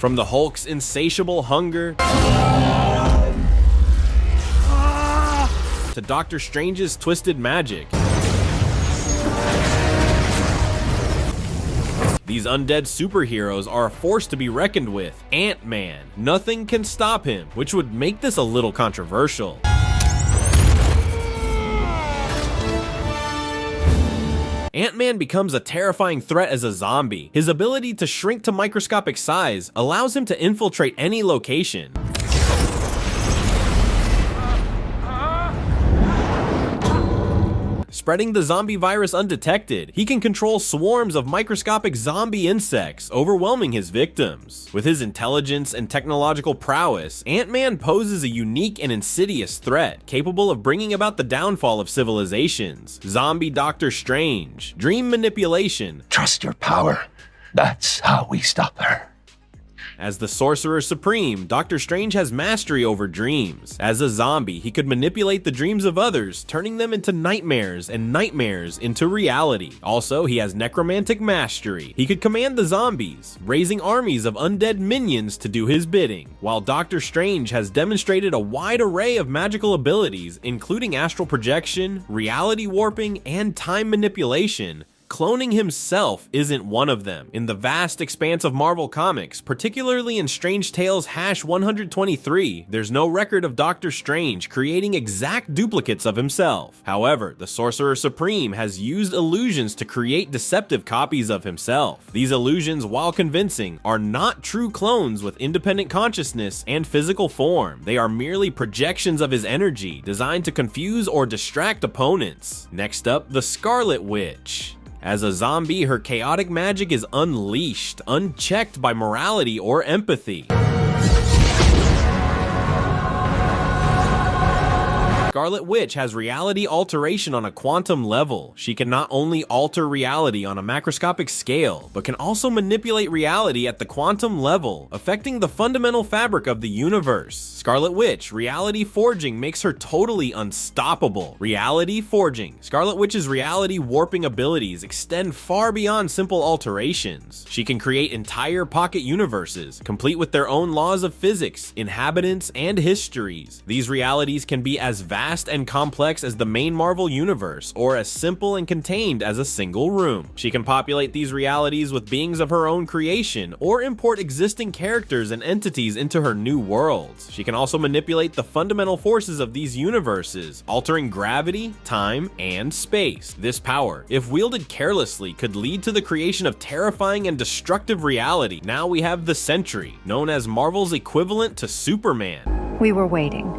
From the Hulk's insatiable hunger to Doctor Strange's twisted magic, these undead superheroes are a force to be reckoned with. Ant-Man. Nothing can stop him, which would make this a little controversial. Ant-Man becomes a terrifying threat as a zombie. His ability to shrink to microscopic size allows him to infiltrate any location. Spreading the zombie virus undetected, he can control swarms of microscopic zombie insects, overwhelming his victims. With his intelligence and technological prowess, Ant-Man poses a unique and insidious threat, capable of bringing about the downfall of civilizations. Zombie Doctor Strange. Dream manipulation. Trust your power. That's how we stop her. As the Sorcerer Supreme, Doctor Strange has mastery over dreams. As a zombie, he could manipulate the dreams of others, turning them into nightmares and nightmares into reality. Also, he has necromantic mastery. He could command the zombies, raising armies of undead minions to do his bidding. While Doctor Strange has demonstrated a wide array of magical abilities, including astral projection, reality warping, and time manipulation, cloning himself isn't one of them. In the vast expanse of Marvel Comics, particularly in Strange Tales #123, there's no record of Doctor Strange creating exact duplicates of himself. However, the Sorcerer Supreme has used illusions to create deceptive copies of himself. These illusions, while convincing, are not true clones with independent consciousness and physical form. They are merely projections of his energy, designed to confuse or distract opponents. Next up, the Scarlet Witch. As a zombie, her chaotic magic is unleashed, unchecked by morality or empathy. Scarlet Witch has reality alteration on a quantum level. She can not only alter reality on a macroscopic scale, but can also manipulate reality at the quantum level, affecting the fundamental fabric of the universe. Scarlet Witch, reality forging makes her totally unstoppable. Reality forging. Scarlet Witch's reality warping abilities extend far beyond simple alterations. She can create entire pocket universes, complete with their own laws of physics, inhabitants, and histories. These realities can be as vast and complex as the main Marvel universe, or as simple and contained as a single room. She can populate these realities with beings of her own creation, or import existing characters and entities into her new worlds. She can also manipulate the fundamental forces of these universes, altering gravity, time, and space. This power, if wielded carelessly, could lead to the creation of terrifying and destructive reality. Now we have the Sentry, known as Marvel's equivalent to Superman. We were waiting.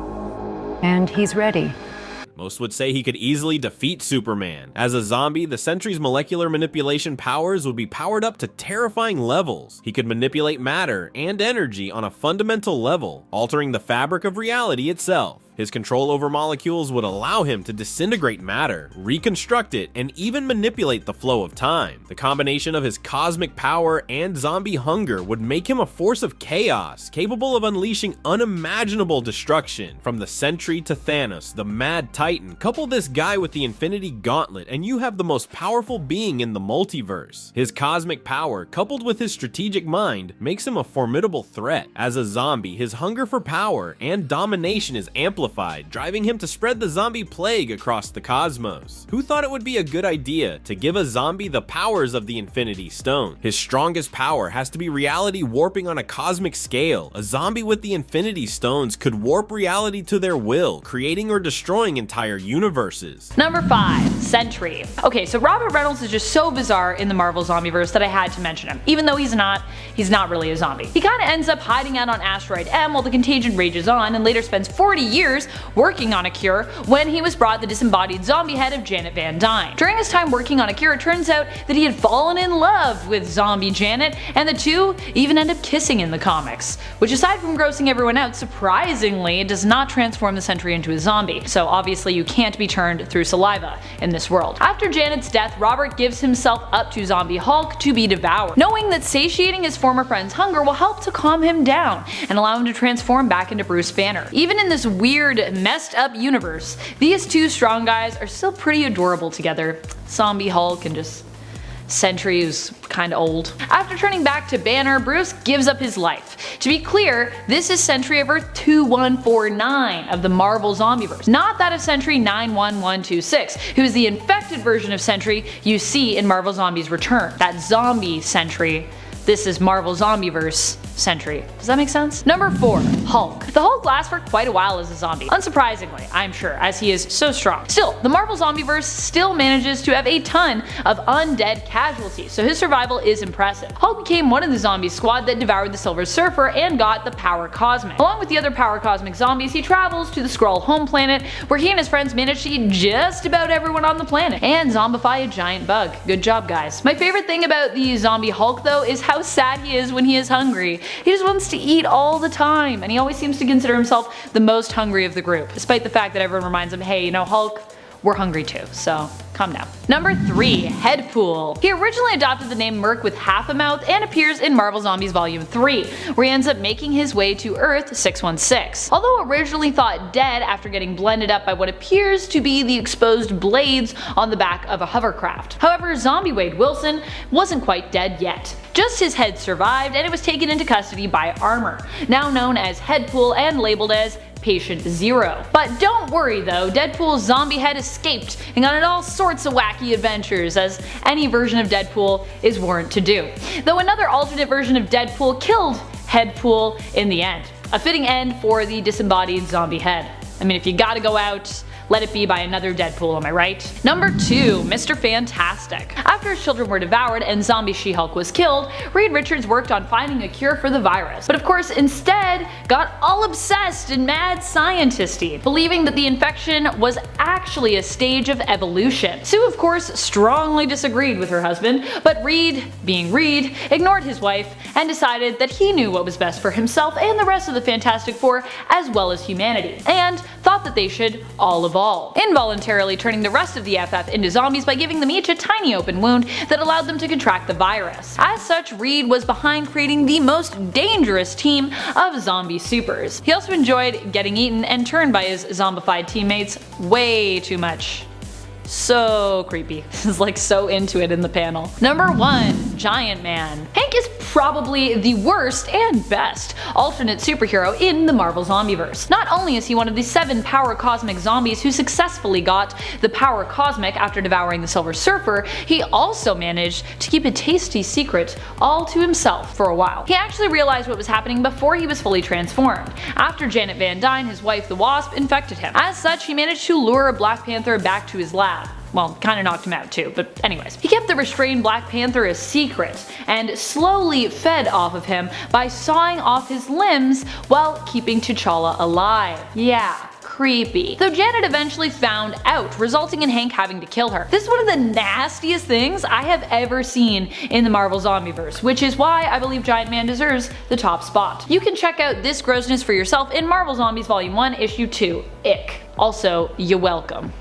And he's ready. Most would say he could easily defeat Superman. As a zombie, the Sentry's molecular manipulation powers would be powered up to terrifying levels. He could manipulate matter and energy on a fundamental level, altering the fabric of reality itself. His control over molecules would allow him to disintegrate matter, reconstruct it, and even manipulate the flow of time. The combination of his cosmic power and zombie hunger would make him a force of chaos, capable of unleashing unimaginable destruction. From the Sentry to Thanos, the Mad Titan, couple this guy with the Infinity Gauntlet, and you have the most powerful being in the multiverse. His cosmic power, coupled with his strategic mind, makes him a formidable threat. As a zombie, his hunger for power and domination is amplified, driving him to spread the zombie plague across the cosmos. Who thought it would be a good idea to give a zombie the powers of the Infinity Stone? His strongest power has to be reality warping on a cosmic scale. A zombie with the Infinity Stones could warp reality to their will, creating or destroying entire universes. Number 5, Sentry. Okay, so Robert Reynolds is just so bizarre in the Marvel Zombieverse that I had to mention him. Even though he's not really a zombie. He kinda ends up hiding out on Asteroid M while the contagion rages on, and later spends 40 years working on a cure when he was brought the disembodied zombie head of Janet Van Dyne. During his time working on a cure, it turns out that he had fallen in love with zombie Janet, and the two even end up kissing in the comics. Which, aside from grossing everyone out, surprisingly does not transform the Sentry into a zombie, so obviously you can't be turned through saliva in this world. After Janet's death, Robert gives himself up to Zombie Hulk to be devoured, knowing that satiating his former friend's hunger will help to calm him down and allow him to transform back into Bruce Banner. Even in this weird, messed up universe, these two strong guys are still pretty adorable together. Zombie Hulk and just Sentry who's kinda old. After turning back to Banner, Bruce gives up his life. To be clear, this is Sentry of Earth 2149 of the Marvel Zombieverse, not that of Sentry 91126, who is the infected version of Sentry you see in Marvel Zombies Return. That zombie Sentry. This is Marvel Zombieverse Sentry. Does that make sense? Number 4. Hulk. The Hulk lasts for quite a while as a zombie. Unsurprisingly, I'm sure, as he is so strong. Still, the Marvel Zombieverse still manages to have a ton of undead casualties, so his survival is impressive. Hulk became one of the zombie squad that devoured the Silver Surfer and got the Power Cosmic. Along with the other Power Cosmic zombies, he travels to the Skrull home planet, where he and his friends manage to eat just about everyone on the planet, and zombify a giant bug. Good job, guys. My favorite thing about the zombie Hulk, though, is how sad he is when he is hungry. He just wants to eat all the time, and he always seems to consider himself the most hungry of the group, despite the fact that everyone reminds him, hey, you know, Hulk, we're hungry too, so calm down. Number 3. Headpool. He originally adopted the name Merc with half a mouth and appears in Marvel Zombies Volume 3, where he ends up making his way to Earth 616. Although originally thought dead after getting blended up by what appears to be the exposed blades on the back of a hovercraft. However, Zombie Wade Wilson wasn't quite dead yet. Just his head survived, and it was taken into custody by Armor, now known as Headpool and labeled as Patient Zero. But don't worry though, Deadpool's zombie head escaped and got into all sorts of wacky adventures, as any version of Deadpool is warrant to do. Though another alternate version of Deadpool killed Headpool in the end. A fitting end for the disembodied zombie head. I mean, if you gotta go out, let it be by another Deadpool, am I right? Number 2. Mr. Fantastic. After his children were devoured and zombie She-Hulk was killed, Reed Richards worked on finding a cure for the virus, but of course instead got all obsessed and mad scientisty, believing that the infection was actually a stage of evolution. Sue of course strongly disagreed with her husband, but Reed, being Reed, ignored his wife and decided that he knew what was best for himself and the rest of the Fantastic Four as well as humanity, and thought that they should all evolve, involuntarily turning the rest of the FF into zombies by giving them each a tiny open wound that allowed them to contract the virus. As such, Reed was behind creating the most dangerous team of zombie supers. He also enjoyed getting eaten and turned by his zombified teammates way too much. So creepy. He's like so into it in the panel. Number 1. Giant Man. Hank is probably the worst and best alternate superhero in the Marvel Zombieverse. Not only is he one of the 7 Power Cosmic zombies who successfully got the Power Cosmic after devouring the Silver Surfer, he also managed to keep a tasty secret all to himself for a while. He actually realized what was happening before he was fully transformed, after Janet Van Dyne, his wife the Wasp, infected him. As such, he managed to lure a Black Panther back to his lab. Well, kinda knocked him out too, but anyways. He kept the restrained Black Panther a secret, and slowly fed off of him by sawing off his limbs while keeping T'Challa alive. Yeah, creepy. Though Janet eventually found out, resulting in Hank having to kill her. This is one of the nastiest things I have ever seen in the Marvel Zombieverse, which is why I believe Giant Man deserves the top spot. You can check out this grossness for yourself in Marvel Zombies Volume 1, Issue 2, Ick. Also, you're welcome.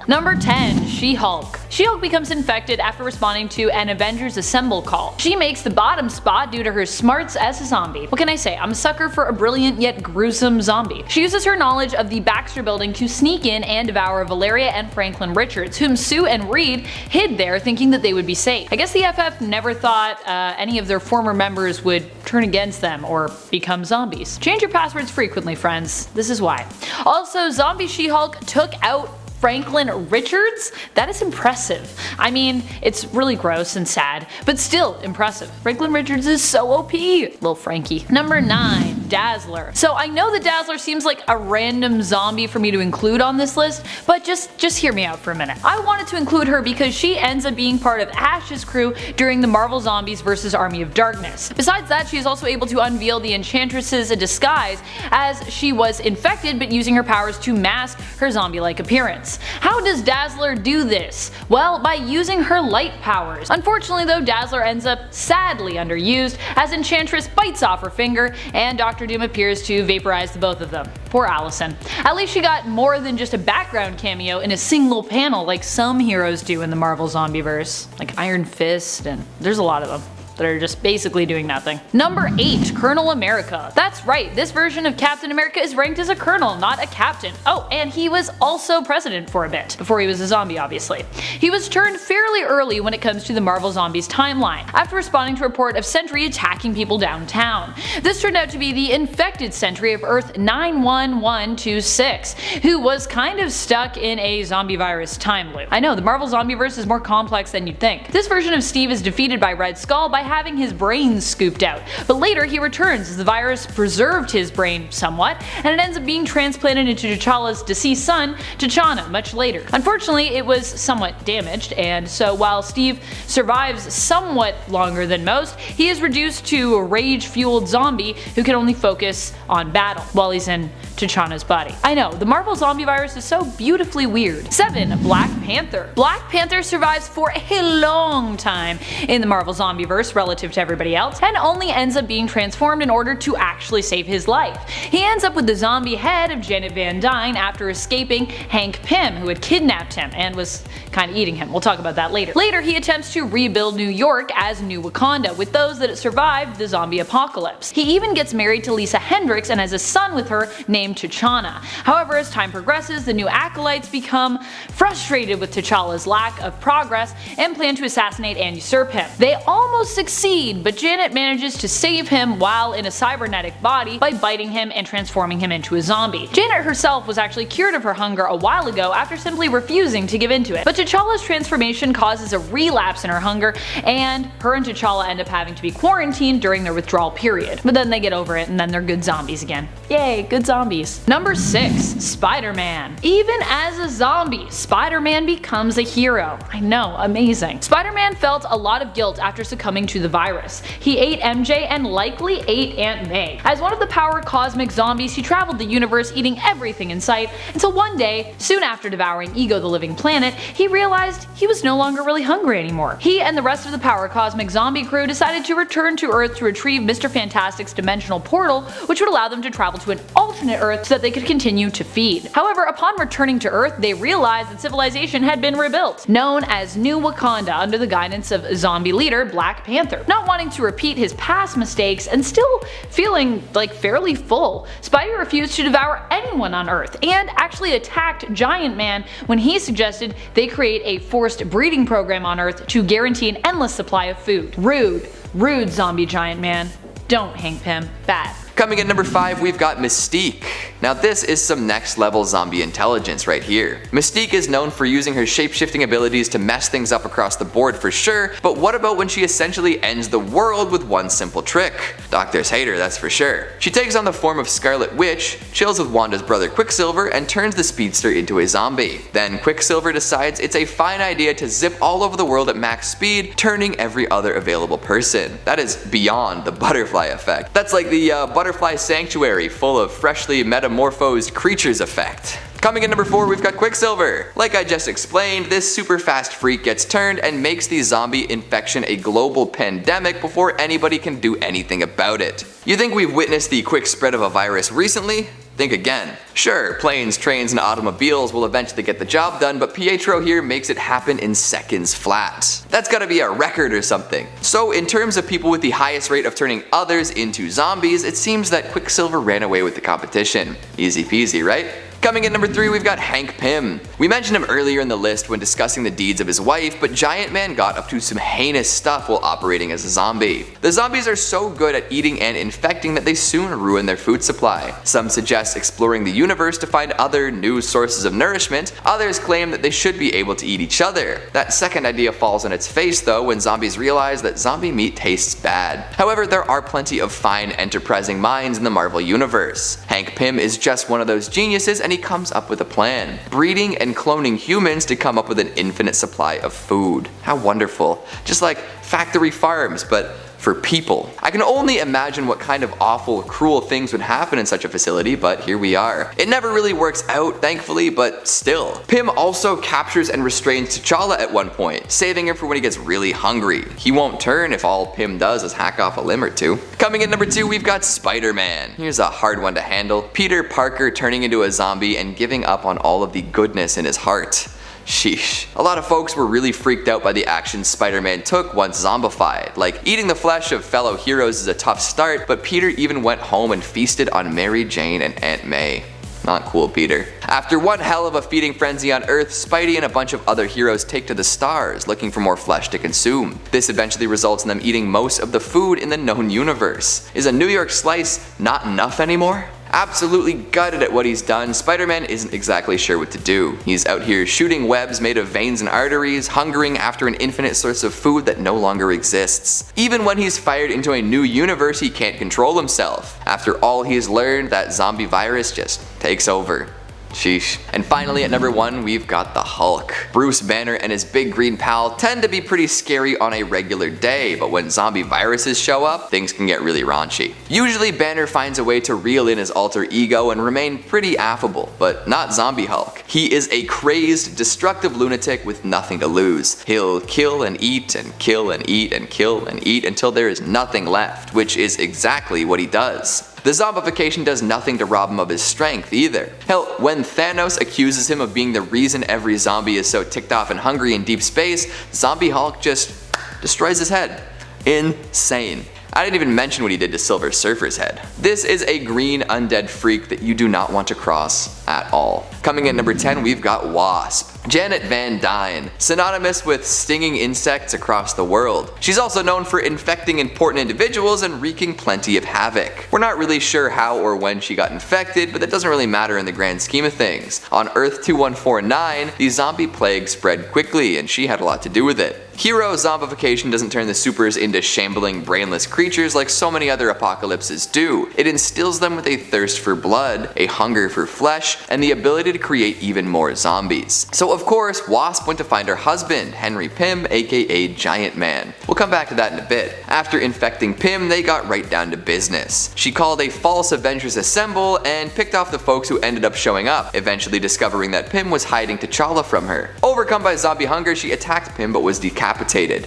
Number 10. She-Hulk. She-Hulk becomes infected after responding to an Avengers Assemble call. She makes the bottom spot due to her smarts as a zombie. What can I say? I'm a sucker for a brilliant yet gruesome zombie. She uses her knowledge of the Baxter building to sneak in and devour Valeria and Franklin Richards, whom Sue and Reed hid there thinking that they would be safe. I guess the FF never thought any of their former members would turn against them or become zombies. Change your passwords frequently, friends. This is why. Also, zombie She-Hulk took out Franklin Richards? That is impressive. I mean, it's really gross and sad, but still impressive. Franklin Richards is so OP. Little Frankie. Number 9. Dazzler. So I know that Dazzler seems like a random zombie for me to include on this list, but just hear me out for a minute. I wanted to include her because she ends up being part of Ash's crew during the Marvel Zombies vs. Army of Darkness. Besides that, she is also able to unveil the Enchantress's disguise, as she was infected but using her powers to mask her zombie-like appearance. How does Dazzler do this? Well, by using her light powers. Unfortunately though, Dazzler ends up sadly underused, as Enchantress bites off her finger and Doctor Doom appears to vaporize the both of them. Poor Allison. At least she got more than just a background cameo in a single panel like some heroes do in the Marvel Zombieverse, like Iron Fist, and there's a lot of them. that are just basically doing nothing. Number 8, Colonel America. That's right, this version of Captain America is ranked as a colonel, not a captain. Oh, and he was also president for a bit, before he was a zombie obviously. He was turned fairly early when it comes to the Marvel Zombies timeline, after responding to a report of Sentry attacking people downtown. This turned out to be the infected Sentry of Earth 91126, who was kind of stuck in a zombie virus time loop. I know, the Marvel Zombieverse is more complex than you'd think. This version of Steve is defeated by Red Skull by having his brain scooped out, but later he returns as the virus preserved his brain somewhat, and it ends up being transplanted into T'Challa's deceased son, T'Challa, much later. Unfortunately, it was somewhat damaged, and so while Steve survives somewhat longer than most, he is reduced to a rage-fueled zombie who can only focus on battle while he's in T'Challa's body. I know, the Marvel zombie virus is so beautifully weird. 7. Black Panther. Black Panther survives for a long time in the Marvel Zombieverse relative to everybody else, and only ends up being transformed in order to actually save his life. He ends up with the zombie head of Janet Van Dyne after escaping Hank Pym, who had kidnapped him and was kind of eating him. We'll talk about that later. Later, he attempts to rebuild New York as New Wakanda with those that survived the zombie apocalypse. He even gets married to Lisa Hendricks and has a son with her named T'Challa. However, as time progresses, the new acolytes become frustrated with T'Challa's lack of progress and plan to assassinate and usurp him. They almost succeed, but Janet manages to save him while in a cybernetic body by biting him and transforming him into a zombie. Janet herself was actually cured of her hunger a while ago after simply refusing to give in to it, but T'Challa's transformation causes a relapse in her hunger, and her and T'Challa end up having to be quarantined during their withdrawal period. But then they get over it and then they're good zombies again. Yay, good zombies. Number 6. Spider-Man. Even as a zombie, Spider-Man becomes a hero. I know, amazing. Spider-Man felt a lot of guilt after succumbing to the virus. He ate MJ and likely ate Aunt May. As one of the power cosmic zombies, he traveled the universe eating everything in sight until one day, soon after devouring Ego the Living Planet, he realized he was no longer really hungry anymore. He and the rest of the power cosmic zombie crew decided to return to Earth to retrieve Mr. Fantastic's dimensional portal, which would allow them to travel to an alternate Earth so that they could continue to feed. However, upon returning to Earth, they realized that civilization had been rebuilt, known as New Wakanda under the guidance of zombie leader Black Panther. Not wanting to repeat his past mistakes and still feeling like fairly full, Spidey refused to devour anyone on Earth and actually attacked Giant Man when he suggested they create a forced breeding program on Earth to guarantee an endless supply of food. Rude. Rude, zombie Giant Man. Don't, Hank Pym. Bad. Coming at number 5, we've got Mystique. Now this is some next level zombie intelligence right here. Mystique is known for using her shape-shifting abilities to mess things up across the board for sure, but what about when she essentially ends the world with one simple trick? Doctors hate her, that's for sure. She takes on the form of Scarlet Witch, chills with Wanda's brother Quicksilver, and turns the speedster into a zombie. Then Quicksilver decides it's a fine idea to zip all over the world at max speed, turning every other available person. That is beyond the butterfly effect. That's like the butterfly sanctuary full of freshly metamorphosed creatures effect. Coming in number 4, we've got Quicksilver. Like I just explained, this super fast freak gets turned and makes the zombie infection a global pandemic before anybody can do anything about it. You think we've witnessed the quick spread of a virus recently? Think again. Sure, planes, trains, and automobiles will eventually get the job done, but Pietro here makes it happen in seconds flat. That's gotta be a record or something. So in terms of people with the highest rate of turning others into zombies, it seems that Quicksilver ran away with the competition. Easy peasy, right? Coming in number 3, we've got Hank Pym. We mentioned him earlier in the list when discussing the deeds of his wife, but Giant Man got up to some heinous stuff while operating as a zombie. The zombies are so good at eating and infecting that they soon ruin their food supply. Some suggest exploring the universe to find other new sources of nourishment, others claim that they should be able to eat each other. That second idea falls on its face though when zombies realize that zombie meat tastes bad. However, there are plenty of fine, enterprising minds in the Marvel universe. Hank Pym is just one of those geniuses, and he comes up with a plan. Breeding and cloning humans to come up with an infinite supply of food. How wonderful. Just like factory farms, but for people. I can only imagine what kind of awful, cruel things would happen in such a facility, but here we are. It never really works out, thankfully, but still. Pym also captures and restrains T'Challa at one point, saving him for when he gets really hungry. He won't turn if all Pym does is hack off a limb or two. Coming in number 2, we've got Spider-Man. Here's a hard one to handle. Peter Parker turning into a zombie and giving up on all of the goodness in his heart. Sheesh. A lot of folks were really freaked out by the actions Spider-Man took once zombified. Like, eating the flesh of fellow heroes is a tough start, but Peter even went home and feasted on Mary Jane and Aunt May. Not cool, Peter. After one hell of a feeding frenzy on Earth, Spidey and a bunch of other heroes take to the stars, looking for more flesh to consume. This eventually results in them eating most of the food in the known universe. Is a New York slice not enough anymore? Absolutely gutted at what he's done, Spider-Man isn't exactly sure what to do. He's out here shooting webs made of veins and arteries, hungering after an infinite source of food that no longer exists. Even when he's fired into a new universe, he can't control himself. After all he's learned, that zombie virus just takes over. Sheesh. And finally at number 1, we've got the Hulk. Bruce Banner and his big green pal tend to be pretty scary on a regular day, but when zombie viruses show up, things can get really raunchy. Usually Banner finds a way to reel in his alter ego and remain pretty affable, but not Zombie Hulk. He is a crazed, destructive lunatic with nothing to lose. He'll kill and eat and kill and eat and kill and eat until there is nothing left, which is exactly what he does. The zombification does nothing to rob him of his strength either. Hell, when Thanos accuses him of being the reason every zombie is so ticked off and hungry in deep space, Zombie Hulk just destroys his head. Insane. I didn't even mention what he did to Silver Surfer's head. This is a green undead freak that you do not want to cross at all. Coming in number 10, we've got Wasp. Janet Van Dyne, synonymous with stinging insects across the world. She's also known for infecting important individuals and wreaking plenty of havoc. We're not really sure how or when she got infected, but that doesn't really matter in the grand scheme of things. On Earth 2149, the zombie plague spread quickly and she had a lot to do with it. Hero zombification doesn't turn the supers into shambling, brainless creatures like so many other apocalypses do. It instills them with a thirst for blood, a hunger for flesh, and the ability to create even more zombies. So of course, Wasp went to find her husband, Henry Pym, aka Giant Man. We'll come back to that in a bit. After infecting Pym, they got right down to business. She called a false Avengers assemble and picked off the folks who ended up showing up, eventually discovering that Pym was hiding T'Challa from her. Overcome by zombie hunger, she attacked Pym but was decapitated.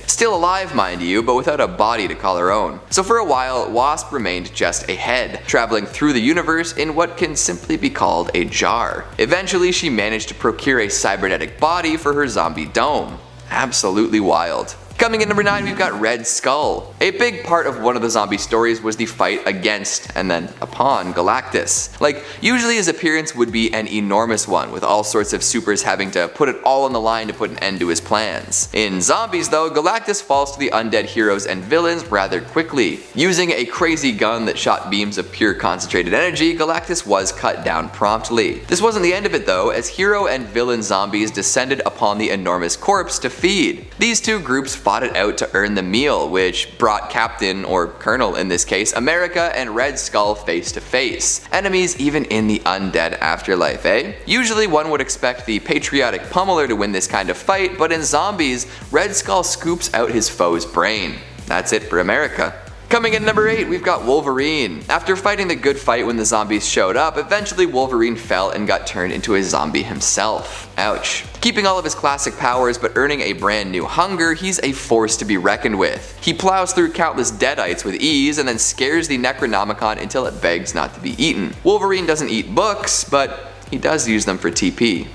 Still alive, mind you, but without a body to call her own. So for a while, Wasp remained just a head, traveling through the universe in what can simply be called a jar. Eventually, she managed to procure a cybernetic body for her zombie dome. Absolutely wild. Coming in number 9, we've got Red Skull. A big part of one of the zombie stories was the fight against and then upon Galactus. Like, usually his appearance would be an enormous one, with all sorts of supers having to put it all on the line to put an end to his plans. In Zombies though, Galactus falls to the undead heroes and villains rather quickly. Using a crazy gun that shot beams of pure concentrated energy, Galactus was cut down promptly. This wasn't the end of it though, as hero and villain zombies descended upon the enormous corpse to feed. These two groups fought it out to earn the meal, which brought Captain, or Colonel in this case, America and Red Skull face to face. Enemies even in the undead afterlife, eh? Usually one would expect the patriotic pummeler to win this kind of fight, but in Zombies, Red Skull scoops out his foe's brain. That's it for America. Coming in number 8, we've got Wolverine. After fighting the good fight when the zombies showed up, eventually Wolverine fell and got turned into a zombie himself. Ouch. Keeping all of his classic powers but earning a brand new hunger, he's a force to be reckoned with. He plows through countless deadites with ease and then scares the Necronomicon until it begs not to be eaten. Wolverine doesn't eat books, but he does use them for TP.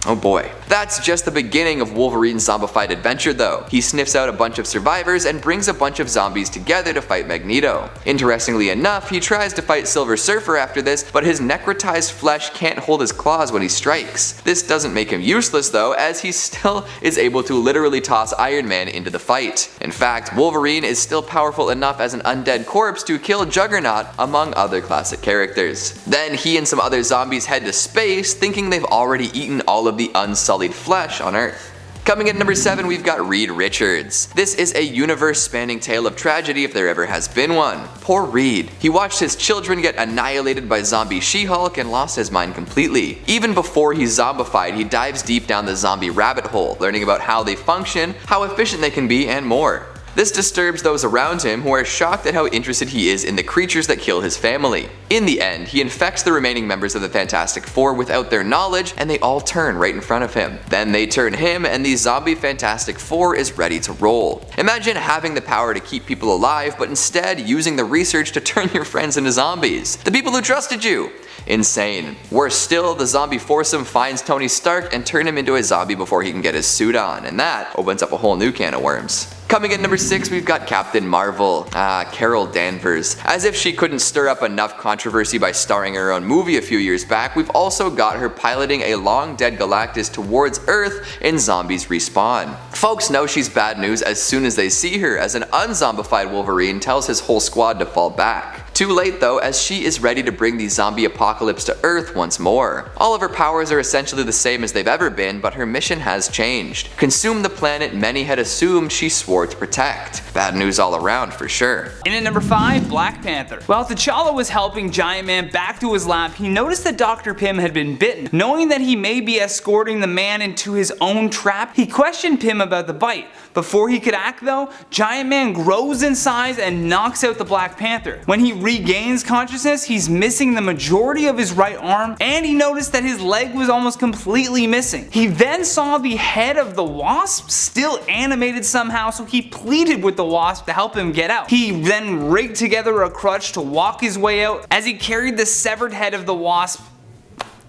Oh boy. That's just the beginning of Wolverine's zombified adventure though. He sniffs out a bunch of survivors and brings a bunch of zombies together to fight Magneto. Interestingly enough, he tries to fight Silver Surfer after this, but his necrotized flesh can't hold his claws when he strikes. This doesn't make him useless though, as he still is able to literally toss Iron Man into the fight. In fact, Wolverine is still powerful enough as an undead corpse to kill Juggernaut, among other classic characters. Then he and some other zombies head to space, thinking they've already eaten all of the unsullied flesh on Earth. Coming in number 7, we've got Reed Richards. This is a universe-spanning tale of tragedy if there ever has been one. Poor Reed. He watched his children get annihilated by zombie She-Hulk and lost his mind completely. Even before he's zombified, he dives deep down the zombie rabbit hole, learning about how they function, how efficient they can be, and more. This disturbs those around him, who are shocked at how interested he is in the creatures that kill his family. In the end, he infects the remaining members of the Fantastic Four without their knowledge, and they all turn right in front of him. Then they turn him, and the zombie Fantastic Four is ready to roll. Imagine having the power to keep people alive, but instead using the research to turn your friends into zombies. The people who trusted you. Insane. Worse still, the zombie foursome finds Tony Stark and turn him into a zombie before he can get his suit on, and that opens up a whole new can of worms. Coming in number 6, we've got Captain Marvel. Carol Danvers. As if she couldn't stir up enough controversy by starring in her own movie a few years back, we've also got her piloting a long-dead Galactus towards Earth in Zombies Respawn. Folks know she's bad news as soon as they see her, as an unzombified Wolverine tells his whole squad to fall back. Too late though, as she is ready to bring the zombie apocalypse to Earth once more. All of her powers are essentially the same as they've ever been, but her mission has changed. Consume the planet many had assumed she swore to protect. Bad news all around for sure. In at number 5, Black Panther. While T'Challa was helping Giant Man back to his lab, he noticed that Dr. Pym had been bitten. Knowing that he may be escorting the man into his own trap, he questioned Pym about the bite. Before he could act though, Giant Man grows in size and knocks out the Black Panther. When he regains consciousness, he's missing the majority of his right arm, and he noticed that his leg was almost completely missing. He then saw the head of the Wasp still animated somehow, so he pleaded with the Wasp to help him get out. He then rigged together a crutch to walk his way out as he carried the severed head of the Wasp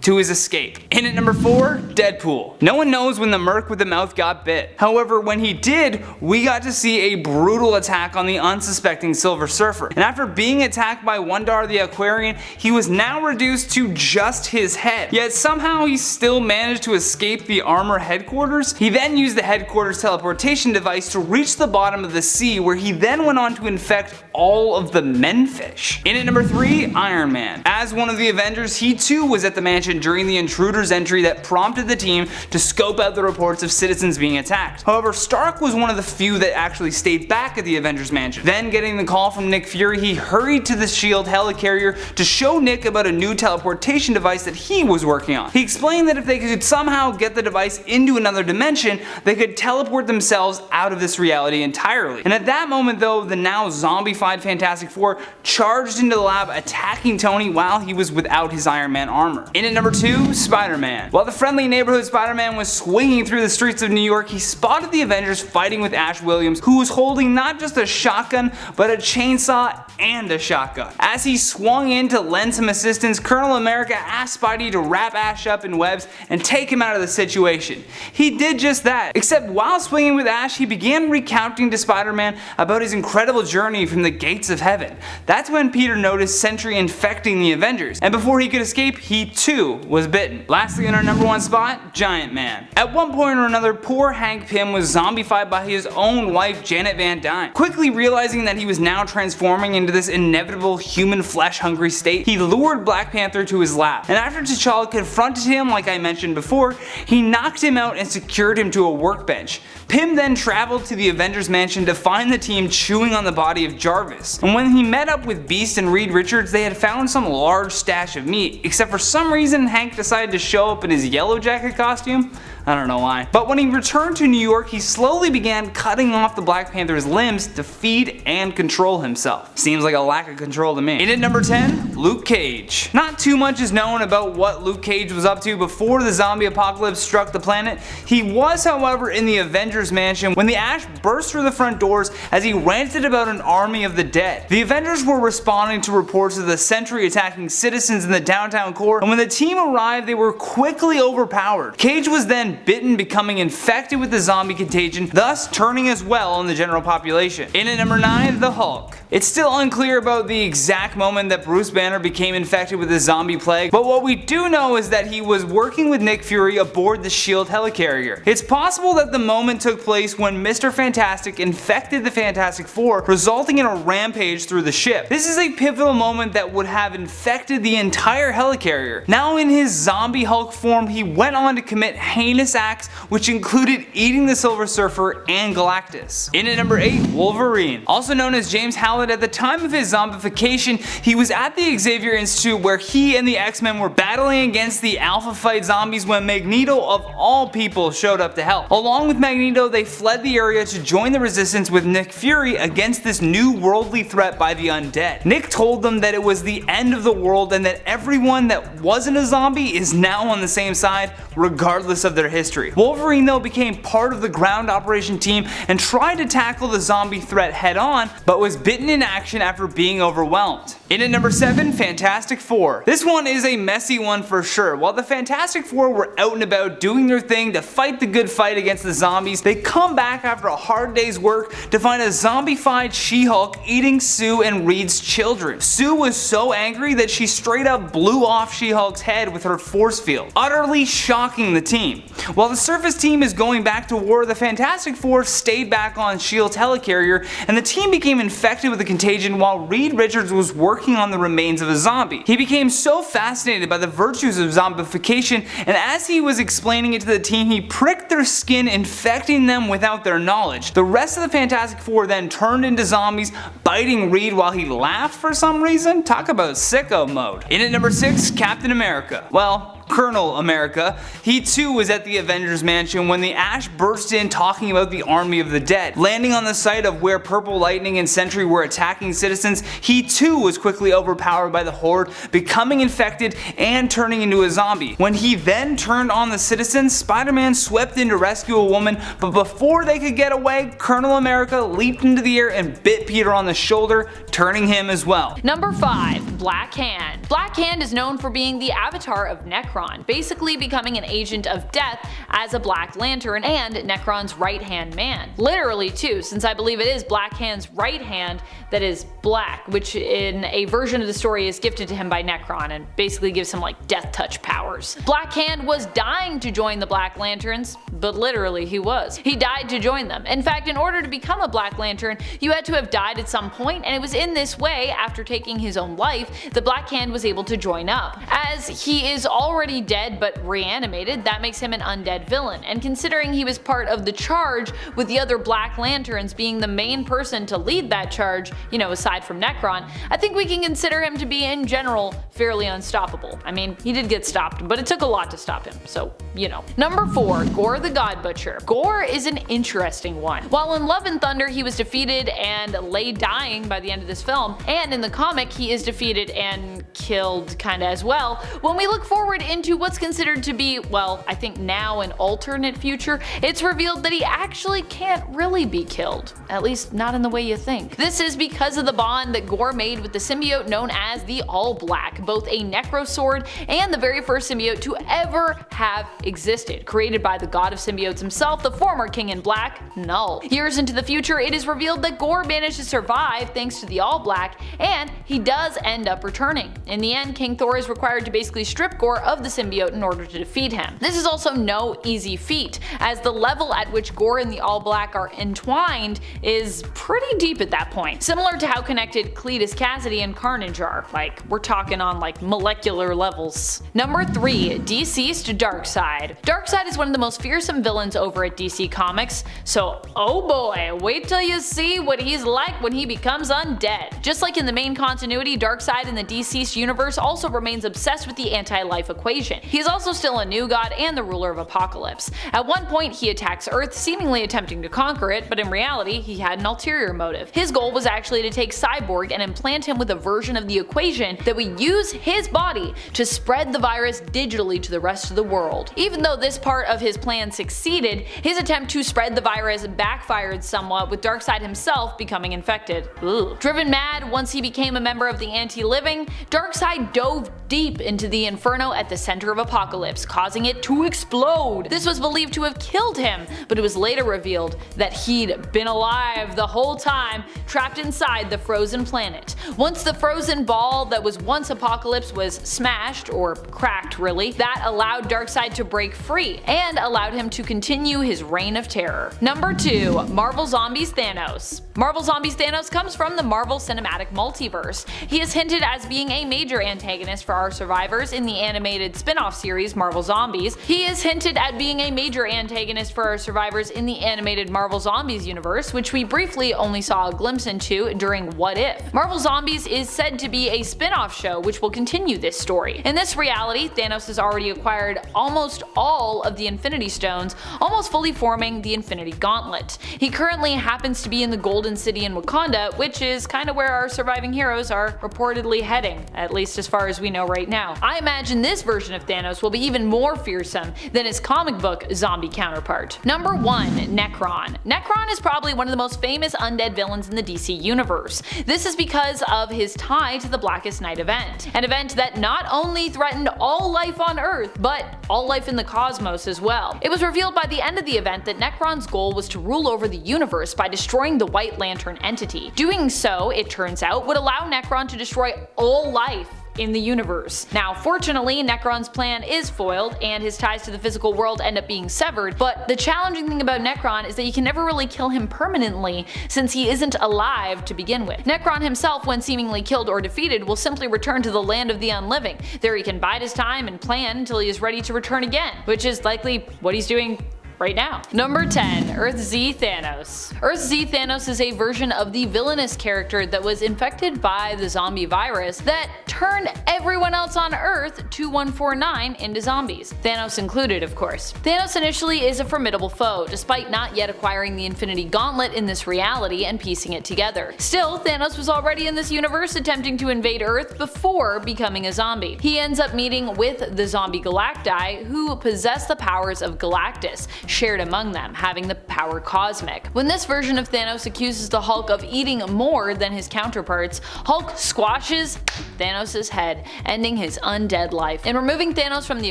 to his escape. In at number 4, Deadpool. No one knows when the merc with the mouth got bit. However, when he did, we got to see a brutal attack on the unsuspecting Silver Surfer. And after being attacked by Wundar the Aquarian, he was now reduced to just his head. Yet somehow he still managed to escape the armor headquarters. He then used the headquarters teleportation device to reach the bottom of the sea, where he then went on to infect all of the menfish. In at number 3, Iron Man. As one of the Avengers, he too was at the mansion during the intruder's entry that prompted the team to scope out the reports of citizens being attacked. However, Stark was one of the few that actually stayed back at the Avengers mansion. Then, getting the call from Nick Fury, he hurried to the SHIELD helicarrier to show Nick about a new teleportation device that he was working on. He explained that if they could somehow get the device into another dimension, they could teleport themselves out of this reality entirely. And at that moment though, the now zombified Fantastic Four charged into the lab, attacking Tony while he was without his Iron Man armor. In at number 2, Spider-Man. While the friendly neighborhood Spider-Man was swinging through the streets of New York, he spotted the Avengers fighting with Ash Williams, who was holding not just a shotgun, but a chainsaw and a shotgun. As he swung in to lend some assistance, Colonel America asked Spidey to wrap Ash up in webs and take him out of the situation. He did just that, except while swinging with Ash, he began recounting to Spider-Man about his incredible journey from the gates of heaven. That's when Peter noticed Sentry infecting the Avengers, and before he could escape, he too was bitten. Lastly, in our number 1 spot, Giant Man. At one point or another, poor Hank Pym was zombified by his own wife, Janet Van Dyne. Quickly realizing that he was now transforming into this inevitable human flesh-hungry state, he lured Black Panther to his lab. And after T'Challa confronted him, like I mentioned before, he knocked him out and secured him to a workbench. Pym then traveled to the Avengers mansion to find the team chewing on the body of Jarvis. And when he met up with Beast and Reed Richards, they had found some large stash of meat, except for some reason Hank decided to show up in his Yellow Jacket costume. I don't know why. But when he returned to New York, he slowly began cutting off the Black Panther's limbs to feed and control himself. Seems like a lack of control to me. In at number 10, Luke Cage. Not too much is known about what Luke Cage was up to before the zombie apocalypse struck the planet. He was, however, in the Avengers mansion when the Ash burst through the front doors as he ranted about an army of the dead. The Avengers were responding to reports of the Sentry attacking citizens in the downtown core, and when the team arrived, they were quickly overpowered. Cage was then bitten, becoming infected with the zombie contagion, thus turning as well on the general population. In at number 9, the Hulk. It's still unclear about the exact moment that Bruce Banner became infected with the zombie plague, but what we do know is that he was working with Nick Fury aboard the SHIELD helicarrier. It's possible that the moment took place when Mr. Fantastic infected the Fantastic Four, resulting in a rampage through the ship. This is a pivotal moment that would have infected the entire helicarrier. Now in his zombie Hulk form, he went on to commit heinous acts which included eating the Silver Surfer and Galactus. In at number 8, Wolverine. Also known as James Howlett, at the time of his zombification, he was at the Xavier Institute where he and the X-Men were battling against the Alpha Fight zombies when Magneto of all people showed up to help. Along with Magneto, they fled the area to join the resistance with Nick Fury against this new worldly threat by the Undead. Nick told them that it was the end of the world and that everyone that wasn't a zombie is now on the same side regardless of their history. Wolverine though became part of the ground operation team and tried to tackle the zombie threat head on, but was bitten in action after being overwhelmed. In at number 7, Fantastic Four. This one is a messy one for sure. While the Fantastic Four were out and about doing their thing to fight the good fight against the zombies, they come back after a hard day's work to find a zombified She-Hulk eating Sue and Reed's children. Sue was so angry that she straight up blew off She-Hulk's head with her force field, utterly shocking the team. While the surface team is going back to war, the Fantastic Four stayed back on S.H.I.E.L.D. helicarrier and the team became infected with the contagion while Reed Richards was working on the remains of a zombie. He became so fascinated by the virtues of zombification, and as he was explaining it to the team, he pricked their skin, infecting them without their knowledge. The rest of the Fantastic Four then turned into zombies, biting Reed while he laughed for some reason. Talk about sicko mode. In at number 6, Captain America. Well, Colonel America. He too was at the Avengers mansion when the Ash burst in talking about the army of the dead. Landing on the site of where Purple Lightning and Sentry were attacking citizens, he too was quickly overpowered by the Horde, becoming infected and turning into a zombie. When he then turned on the citizens, Spider-Man swept in to rescue a woman, but before they could get away, Colonel America leaped into the air and bit Peter on the shoulder, turning him as well. Number 5, Black Hand. Black Hand is known for being the avatar of Necron, basically becoming an agent of death as a Black Lantern and Necron's right-hand man. Literally too, since I believe it is Black Hand's right hand that is black, which in a version of the story is gifted to him by Necron and basically gives him like death touch powers. Black Hand was dying to join the Black Lanterns, but literally he was. He died to join them. In fact, in order to become a Black Lantern, you had to have died at some point, and it was in this way, after taking his own life, the Black Hand was able to join up. As he is already dead but reanimated, that makes him an undead villain, and considering he was part of the charge with the other Black Lanterns being the main person to lead that charge, you know, aside from Necron, I think we can consider him to be in general fairly unstoppable. I mean, he did get stopped, but it took a lot to stop him, so you know. Number 4, Gore the God Butcher. Gore is an interesting one. While in Love and Thunder he was defeated and lay dying by the end of this film, and in the comic he is defeated and killed kinda as well, when we look forward into what's considered to be, well, I think now an alternate future, it's revealed that he actually can't really be killed. At least not in the way you think. This is because of the bond that Gore made with the symbiote known as the All Black, both a Necro Sword and the very first symbiote to ever have existed, created by the god of symbiotes himself, the former King in Black, Null. Years into the future, it is revealed that Gore managed to survive thanks to the All Black, and he does end up returning. In the end, King Thor is required to basically strip Gore of the symbiote in order to defeat him. This is also no easy feat, as the level at which Gore and the All Black are entwined is pretty deep at that point. Similar to how connected Cletus Cassidy and Carnage are, like we're talking on like molecular levels. Number 3, Deceased Darkseid. Darkseid is one of the most fearsome villains over at DC Comics, so oh boy, wait till you see what he's like when he becomes undead. Just like in the main continuity, Darkseid in the Deceased universe also remains obsessed with the anti-life equation. He is also still a new god and the ruler of Apocalypse. At one point he attacks Earth, seemingly attempting to conquer it, but in reality he had an ulterior motive. His goal was actually to take Cyborg and implant him with a version of the equation that would use his body to spread the virus digitally to the rest of the world. Even though this part of his plan succeeded, his attempt to spread the virus backfired somewhat, with Darkseid himself becoming infected. Ugh. Driven mad once he became a member of the Anti-Living, Darkseid dove deep into the inferno at the center of Apocalypse, causing it to explode. This was believed to have killed him, but it was later revealed that he'd been alive the whole time, trapped inside the frozen planet. Once the frozen ball that was once Apocalypse was smashed, or cracked really, that allowed Darkseid to break free, and allowed him to continue his reign of terror. Number 2, Marvel Zombies Thanos. Marvel Zombies Thanos comes from the Marvel Cinematic Multiverse. He is hinted as being a major antagonist for our survivors in the animated animated spin-off series Marvel Zombies. He is hinted at being a major antagonist for our survivors in the animated Marvel Zombies universe, which we briefly only saw a glimpse into during What If. Marvel Zombies is said to be a spin-off show which will continue this story. In this reality, Thanos has already acquired almost all of the Infinity Stones, almost fully forming the Infinity Gauntlet. He currently happens to be in the Golden City in Wakanda, which is kind of where our surviving heroes are reportedly heading, at least as far as we know right now. I imagine this version of Thanos will be even more fearsome than his comic book zombie counterpart. Number 1. Necron. Necron is probably one of the most famous undead villains in the DC universe. This is because of his tie to the Blackest Night event, an event that not only threatened all life on Earth, but all life in the cosmos as well. It was revealed by the end of the event that Necron's goal was to rule over the universe by destroying the White Lantern entity. Doing so, it turns out, would allow Necron to destroy all life in the universe. Now, fortunately, Necron's plan is foiled and his ties to the physical world end up being severed, but the challenging thing about Necron is that you can never really kill him permanently since he isn't alive to begin with. Necron himself, when seemingly killed or defeated, will simply return to the land of the unliving. There he can bide his time and plan until he is ready to return again, which is likely what he's doing right now. Number 10. Earth Z Thanos. Earth Z Thanos is a version of the villainous character that was infected by the zombie virus that turned everyone else on Earth 2149 into zombies. Thanos included, of course. Thanos initially is a formidable foe, despite not yet acquiring the Infinity Gauntlet in this reality and piecing it together. Still, Thanos was already in this universe attempting to invade Earth before becoming a zombie. He ends up meeting with the zombie Galacti, who possess the powers of Galactus, shared among them, having the power cosmic. When this version of Thanos accuses the Hulk of eating more than his counterparts, Hulk squashes Thanos' head, ending his undead life. In removing Thanos from the